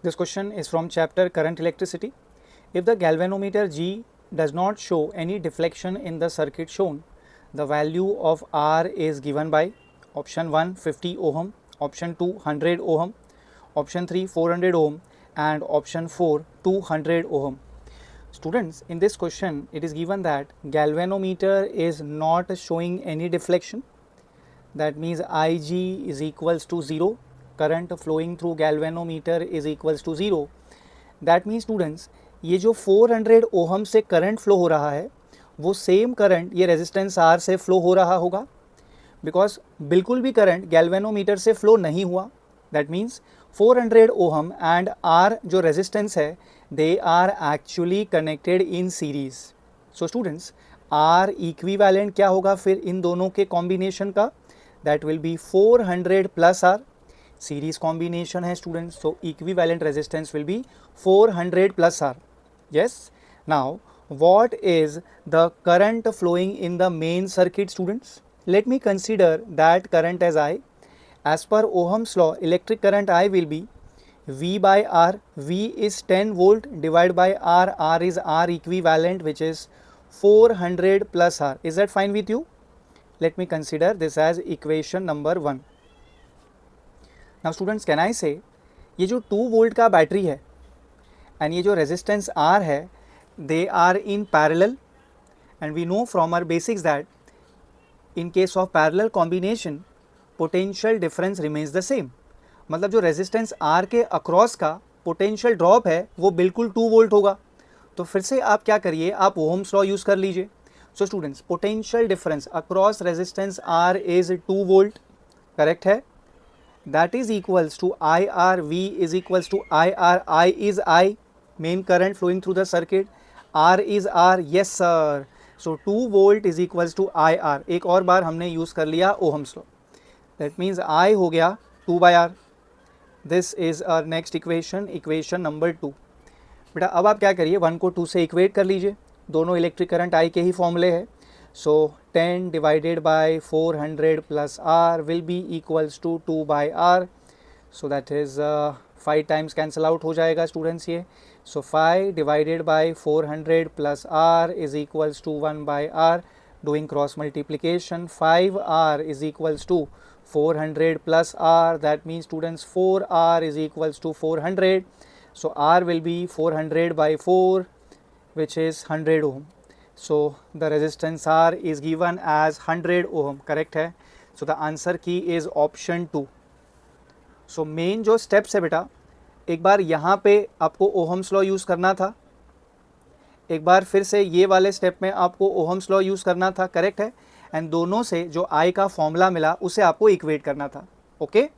This question is from chapter Current Electricity. If the galvanometer G does not show any deflection in the circuit shown, the value of R is given by option 1 50 ohm, option 2 100 ohm, option 3 400 ohm and option 4 200 ohm. Students, in this question it is given that galvanometer is not showing any deflection. That means Ig is equals to 0. Current flowing through galvanometer is equals to 0. That means students, ये जो 400 ohm से current flow हो रहा है वो same current ये resistance R से flow हो रहा होगा, बिकॉज बिल्कुल भी करंट गैल्वेनोमीटर से फ्लो नहीं हुआ. That means 400 ohm and R जो रेजिस्टेंस है they are actually connected in series. So students, R equivalent क्या होगा फिर इन दोनों के कॉम्बिनेशन का? That will be 400 plus R. Series combination है students, so equivalent resistance will be 400 plus R. Yes. Now, what is the current flowing in the main circuit, students? Let me consider that current as I. As per Ohm's law, electric current I will be V by R. V is 10 volt divided by R. R is R equivalent, which is 400 plus R. Is that fine with you? Let me consider this as equation number 1. Now students, can I say ये जो 2 volt का battery है and ये जो resistance R है they are in parallel, and we know from our basics that in case of parallel combination potential difference remains the same. मतलब जो resistance R के अक्रॉस का पोटेंशियल ड्रॉप है वो बिल्कुल 2 वोल्ट होगा. तो फिर से आप क्या करिए, आप ओहम्स लॉ यूज़ कर लीजिए. So students, potential difference across resistance R is 2 volt, correct है. That is equals to IR. V is equals to IR. I is I, main current flowing through the circuit. R is R. Yes sir. So 2 volt is equals to IR. एक और बार हमने use कर लिया Ohm's law. That means I हो गया 2 by R. This is our next equation, equation number 2. बेटा अब आप क्या करिए, 1 को 2 से इक्वेट कर लीजिए. दोनों इलेक्ट्रिक करंट I के ही फॉर्मूले है. So 10 divided by 400 plus R will be equals to 2 by R. So that is 5 times cancel out हो जाएगा students ये. So 5 divided by 400 plus R is equals to 1 by R. Doing cross multiplication, 5R is equals to 400 plus R. That means students 4R is equals to 400. So R will be 400 by 4, which is 100 ohm. So the resistance R is given as 100 ohm, correct है. So the answer key is option 2. So main जो steps है बेटा, एक बार यहाँ पे आपको Ohm's law use करना था, एक बार फिर से ये वाले स्टेप में आपको Ohm's law यूज़ करना था, करेक्ट है. एंड दोनों से जो I का फॉर्मूला मिला उसे आपको इक्वेट करना था. ओके